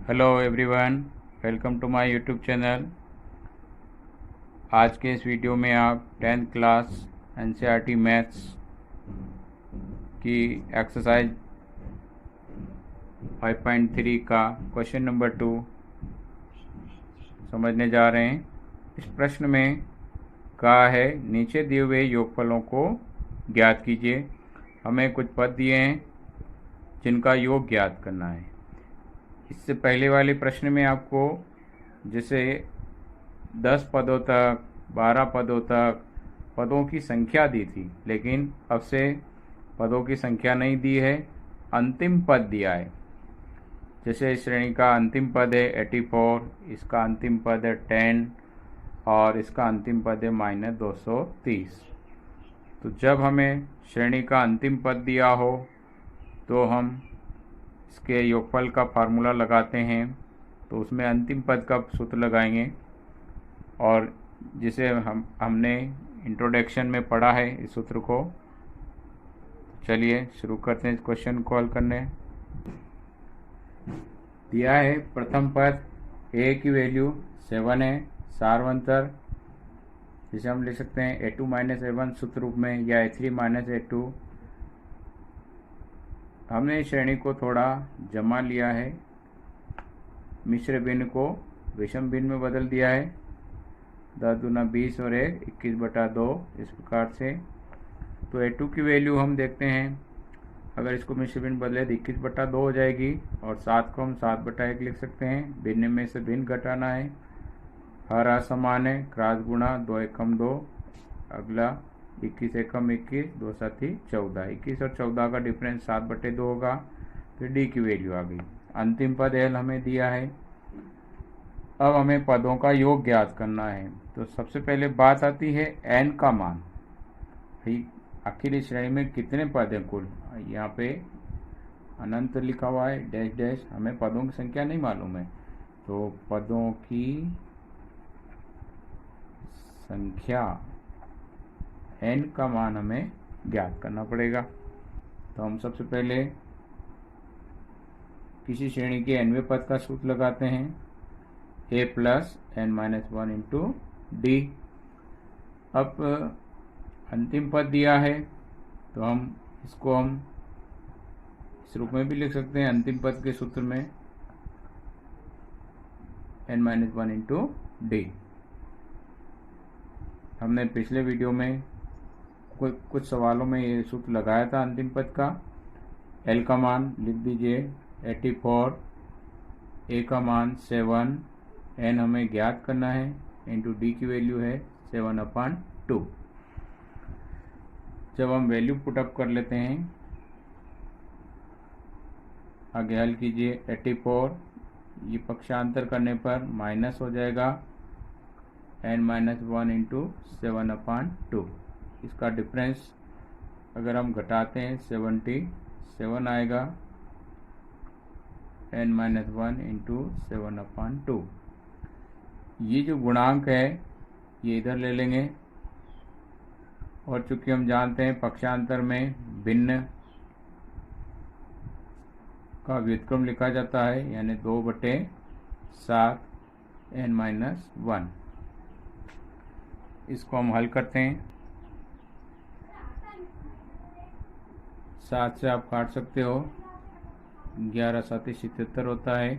Hello everyone, welcome to my YouTube channel. आज के इस वीडियो में आप 10th क्लास एनसीईआरटी मैथ्स की एक्सरसाइज 5.3 का क्वेश्चन नंबर 2 समझने जा रहे हैं। इस प्रश्न में कहा है नीचे दिए हुए योगफलों को ज्ञात कीजिए। हमें कुछ पद दिए हैं जिनका योग ज्ञात करना है। इससे पहले वाले प्रश्न में आपको जैसे 10 पदों तक 12 पदों तक पदों की संख्या दी थी, लेकिन अब से पदों की संख्या नहीं दी है, अंतिम पद दिया है। जैसे इस श्रेणी का अंतिम पद है 84, इसका अंतिम पद है 10 और इसका अंतिम पद है -230। तो जब हमें श्रेणी का अंतिम पद दिया हो तो हम इसके योगफल का फार्मूला लगाते हैं। तो उसमें अंतिम पद का सूत्र लगाएंगे और जिसे हमने इंट्रोडक्शन में पढ़ा है इस सूत्र को। चलिए शुरू करते हैं इस क्वेश्चन को हल करने। दिया है प्रथम पद a की वैल्यू 7 है, सारवंतर जिसे हम लिख सकते हैं a2 - a1 सूत्र रूप में या a3 - a2। हमने श्रेणी को थोड़ा जमा लिया है, मिश्र भिन्न को विषम भिन्न में बदल दिया है। 10 दूना 20 और 1 21/2 इस प्रकार से। तो a2 की वैल्यू हम देखते हैं, अगर इसको मिश्र भिन्न बदले तो 21/2 हो जाएगी और 7 को हम 7/1 लिख सकते हैं। भिन्न में से भिन्न घटाना है, हर असमान है, क्रॉस गुणा 2 एकम 2। अगला 21 एकम 21, 2 साथी 14। 21 और 14 का डिफरेंस 7/2 होगा। फिर डी की वैल्यू आ गई। अंतिम पद एल हमें दिया है। अब हमें पदों का योग ज्ञात करना है। तो सबसे पहले बात आती है एन का मान। आखिर इस श्रेणी में कितने पद हैं कुल? यहाँ पे अनंत लिखा हुआ है, डैश डैश। हमें पदों की संख्या नहीं मालूम है, तो पदों की संख्या n का मान हमें ज्ञात करना पड़ेगा। तो हम सबसे पहले किसी श्रेणी के nवें पद का सूत्र लगाते हैं, a + n-1 इंटू डी। अब अंतिम पद दिया है तो हम इसको इस रूप में भी लिख सकते हैं, अंतिम पद के सूत्र में n-1 इंटू डी। हमने पिछले वीडियो में कुछ सवालों में ये सूत्र लगाया था अंतिम पद का। एल का मान लिख दीजिए 84, ए का मान 7, एन हमें ज्ञात करना है, इंटू डी की वैल्यू है 7/2। जब हम वैल्यू पुटअप कर लेते हैं, आगे हल कीजिए। 84 ये पक्षांतर करने पर माइनस हो जाएगा n-1 इंटू 7/2। इसका डिफरेंस अगर हम घटाते हैं 77 आएगा, n-1 इंटू 7/2। ये जो गुणांक है ये इधर ले लेंगे, और चूंकि हम जानते हैं पक्षांतर में भिन्न का व्युत्क्रम लिखा जाता है, यानी 2/7 n-1। इसको हम हल करते हैं। 7 से आप काट सकते हो, 11 7 77 होता है।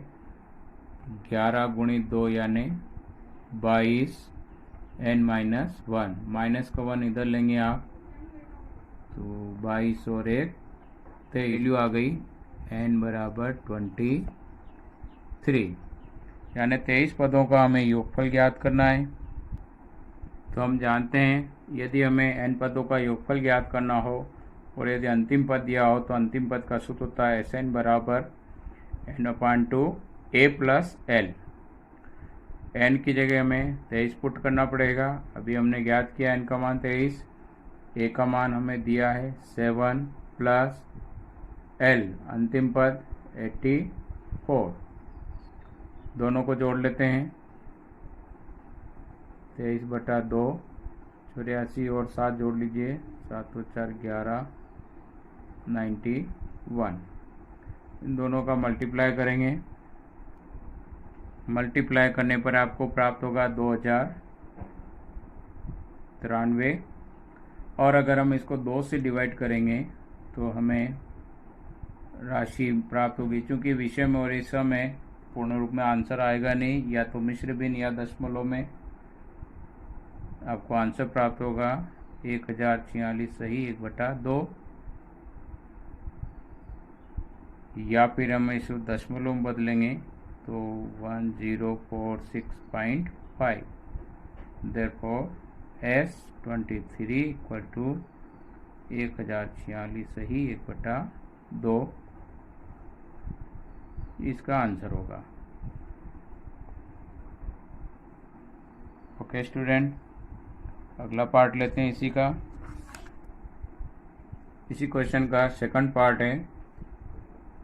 11 × 2 यानी 22 n-1। माइनस का 1 इधर लेंगे आप, तो 22 और 1 वैल्यू आ गई n = 23, यानी 23 पदों का हमें योगफल ज्ञात करना है। तो हम जानते हैं यदि हमें n पदों का योगफल ज्ञात करना हो और यदि अंतिम पद दिया हो तो अंतिम पद का सूत्र होता है Sn = n/2 a + l। n की जगह हमें 23 पुट करना पड़ेगा। अभी हमने ज्ञात किया n का मान 23, a का मान हमें दिया है 7 + l अंतिम पद 84। दोनों को जोड़ लेते हैं, 23/2, 84 और 7 जोड़ लीजिए, 7 × 4 11, 91। इन दोनों का मल्टीप्लाई करेंगे मल्टीप्लाई करने पर आपको प्राप्त होगा 2093। और अगर हम इसको 2 से डिवाइड करेंगे तो हमें राशि प्राप्त होगी। चूँकि विषम और इसम में पूर्ण रूप में आंसर आएगा नहीं, या तो मिश्र भिन्न या दशमलव में आपको आंसर प्राप्त होगा 1046 सही 1/2, या फिर हम इस दशमलव में बदलेंगे तो 1046.5। देयरफॉर S23 इक्वल टू 1046 सही 1/2 इसका आंसर होगा। ओके स्टूडेंट, अगला पार्ट लेते हैं इसी क्वेश्चन का सेकंड पार्ट है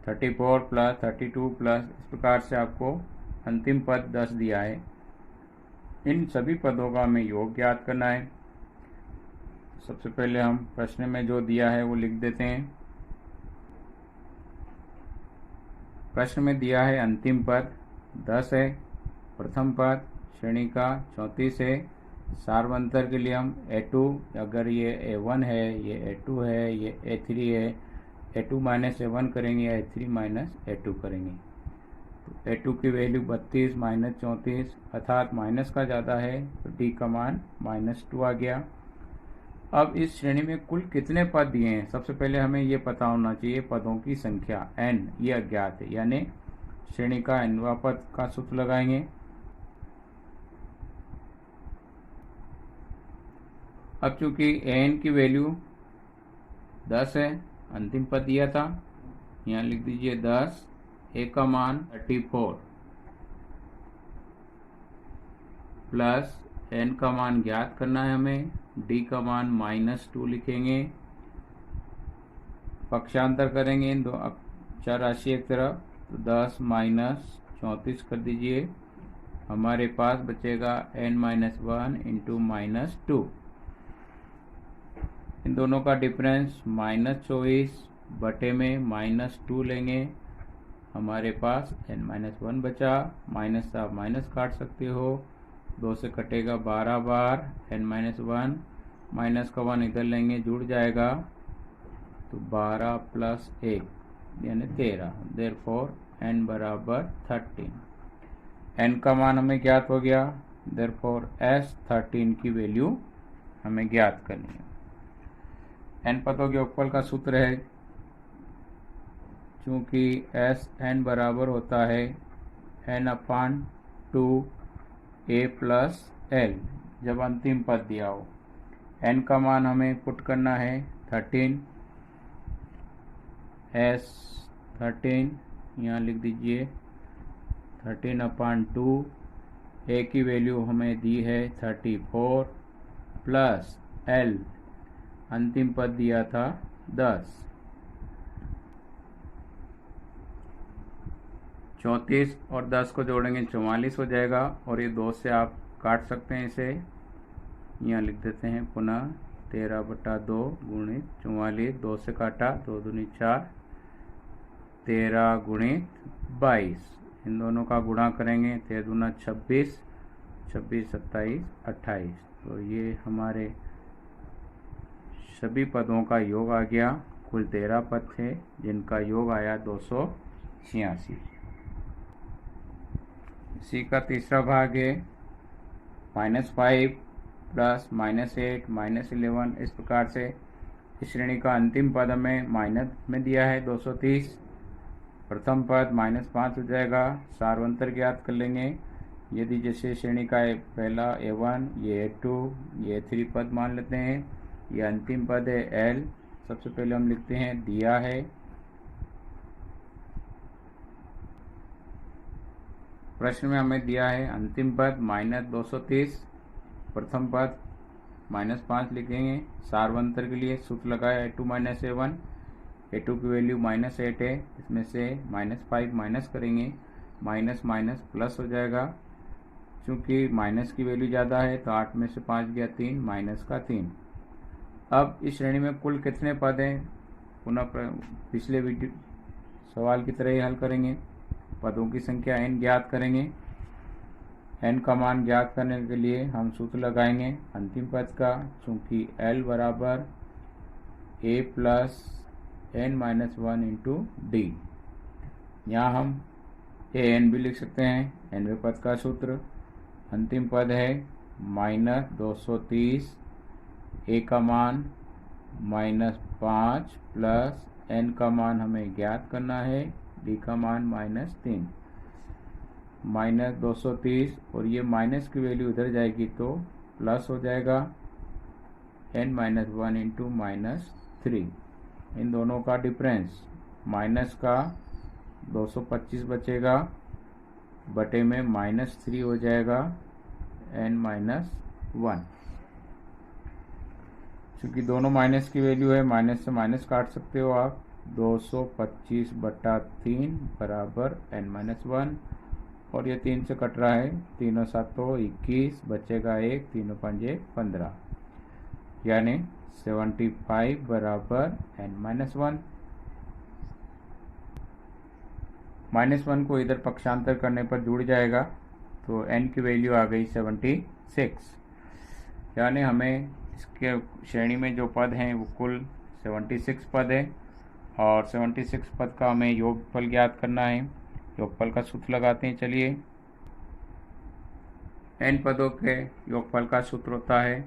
34 प्लस 32 प्लस, इस प्रकार से आपको अंतिम पद 10 दिया है। इन सभी पदों का हमें योग ज्ञात करना है। सबसे पहले हम प्रश्न में जो दिया है वो लिख देते हैं। प्रश्न में दिया है अंतिम पद 10 है, प्रथम पद श्रेणी का 34 है। सार्वंतर के लिए हम A2, अगर ये A1 है, ये A2 है, ये A3 है, A2 माइनस A1 करेंगे या A3 माइनस A2 करेंगे। तो A2 की वैल्यू 32 माइनस 34 अर्थात माइनस का ज़्यादा है, तो D का मान -2 आ गया। अब इस श्रेणी में कुल कितने पद दिए हैं, सबसे पहले हमें ये पता होना चाहिए पदों की संख्या n, ये अज्ञात है, यानी श्रेणी का nवां पद का सूत्र लगाएंगे। अब चूंकि n की वैल्यू 10 है, अंतिम पद दिया था, यहाँ लिख दीजिए 10, a का मान 34 प्लस n का मान ज्ञात करना है हमें, d का मान -2 लिखेंगे। पक्षांतर करेंगे इन दो चार राशि एक तरफ, तो 10 माइनस 34 कर दीजिए, हमारे पास बचेगा n-1 इंटू -2। इन दोनों का डिफरेंस -24 बटे में -2 लेंगे, हमारे पास n-1 बचा। माइनस आप माइनस काट सकते हो, 2 से कटेगा 12 बार, n-1 माइनस का 1 इधर लेंगे, जुड़ जाएगा, तो 12 प्लस 1 यानी 13। देयरफॉर n बराबर 13। n का मान हमें ज्ञात हो गया, देयरफॉर S13 की वैल्यू हमें ज्ञात करनी है। n पदों के योगफल का सूत्र है, चूंकि Sn बराबर होता है n/2a प्लस l, जब अंतिम पद दिया हो। n का मान हमें पुट करना है 13, S13 यहाँ लिख दीजिए 13/2, a की वैल्यू हमें दी है 34 प्लस l, अंतिम पद दिया था 10। 34 और 10 को जोड़ेंगे 44 हो जाएगा, और ये 2 से आप काट सकते हैं इसे, यहाँ लिख देते हैं पुनः 13/2 गुणित 44, 2 से काटा 2 दूनी 4, 13 गुणित 22, इन दोनों का गुणा करेंगे 13 दूना 26, 26 27 28, तो ये हमारे सभी पदों का योग आ गया। कुल 13 पद थे जिनका योग आया 286। इसी का तीसरा भाग है -5 प्लस -8 -11, इस प्रकार से इस श्रेणी का अंतिम पद हमें माइनस में दिया है 230, प्रथम पद -5 हो जाएगा। सार्वंतर ज्ञात कर लेंगे, यदि जैसे श्रेणी का पहला A1, ये A2, ये A3 पद मान लेते हैं, ये अंतिम पद है L, सबसे पहले हम लिखते हैं दिया है, प्रश्न में हमें दिया है अंतिम पद -230, प्रथम पद -5 लिखेंगे। सार्वंतर के लिए सूत्र लगाया A2 - A1, A2 की वैल्यू -8 है, इसमें से -5 माइनस करेंगे, माइनस माइनस प्लस हो जाएगा, चूंकि माइनस की वैल्यू ज़्यादा है तो 8 में से 5 गया 3, माइनस का 3। अब इस श्रेणी में कुल कितने पद हैं, पुनः पिछले वीडियो सवाल की तरह ही हल करेंगे। पदों की संख्या n ज्ञात करेंगे, n का मान ज्ञात करने के लिए हम सूत्र लगाएंगे अंतिम पद का, चूँकि L बराबर a plus n minus 1 into D. यहाँ हम an भी लिख सकते हैं, nवें पद का सूत्र। अंतिम पद है माइनस 230, a का मान माइनस 5 प्लस n का मान हमें ज्ञात करना है, d का मान माइनस 3। माइनस 230 और ये माइनस की वैल्यू इधर जाएगी तो प्लस हो जाएगा n माइनस 1 इंटू माइनस 3। इन दोनों का डिफरेंस माइनस का 225 बचेगा, बटे में माइनस 3 हो जाएगा n माइनस 1। चूँकि दोनों माइनस की वैल्यू है, माइनस से माइनस काट सकते हो आप। 225 बटा 3 बराबर n माइनस 1, और ये 3 से कट रहा है, 3 और 7 तो 21, बचेगा 1, 3 और 5 15, यानी 75 बराबर n माइनस 1। माइनस 1 को इधर पक्षांतर करने पर जुड़ जाएगा, तो n की वैल्यू आ गई 76, यानी हमें इसके श्रेणी में जो पद हैं वो कुल 76 पद है, और 76 पद का हमें योगफल ज्ञात करना है। योगफल का सूत्र लगाते हैं, चलिए। n पदों के योगफल का सूत्र होता है,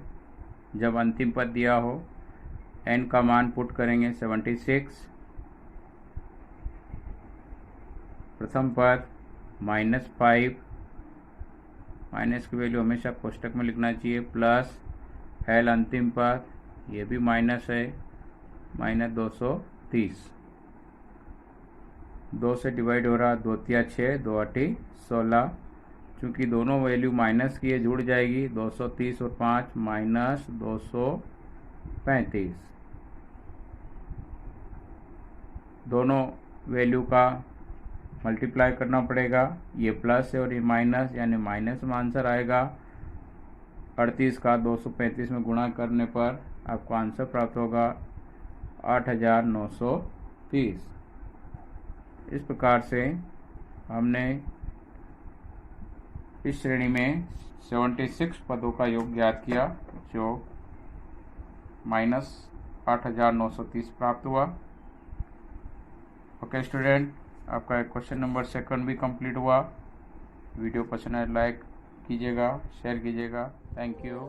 जब अंतिम पद दिया हो n का मान पुट करेंगे 76, प्रथम पद -5, माइनस की वैल्यू हमेशा कोष्टक में लिखना चाहिए, प्लस l अंतिम पद, ये भी माइनस है, माइनस 230। 2 से डिवाइड हो रहा, 2 तिया 6, 2 8 16। चूँकि दोनों वैल्यू माइनस की है, जुड़ जाएगी, 230 और 5 माइनस 235। दोनों वैल्यू का मल्टीप्लाई करना पड़ेगा, ये प्लस है और ये माइनस, यानी माइनस में आंसर आएगा। 38 का 235 में गुणा करने पर आपको आंसर प्राप्त होगा 8930। इस प्रकार से हमने इस श्रेणी में 76 पदों का योग ज्ञात किया, जो माइनस 8930 प्राप्त हुआ। ओके स्टूडेंट, आपका क्वेश्चन नंबर 2 भी कंप्लीट हुआ। वीडियो पसंद आए लाइक कीजिएगा, शेयर कीजिएगा। Thank you.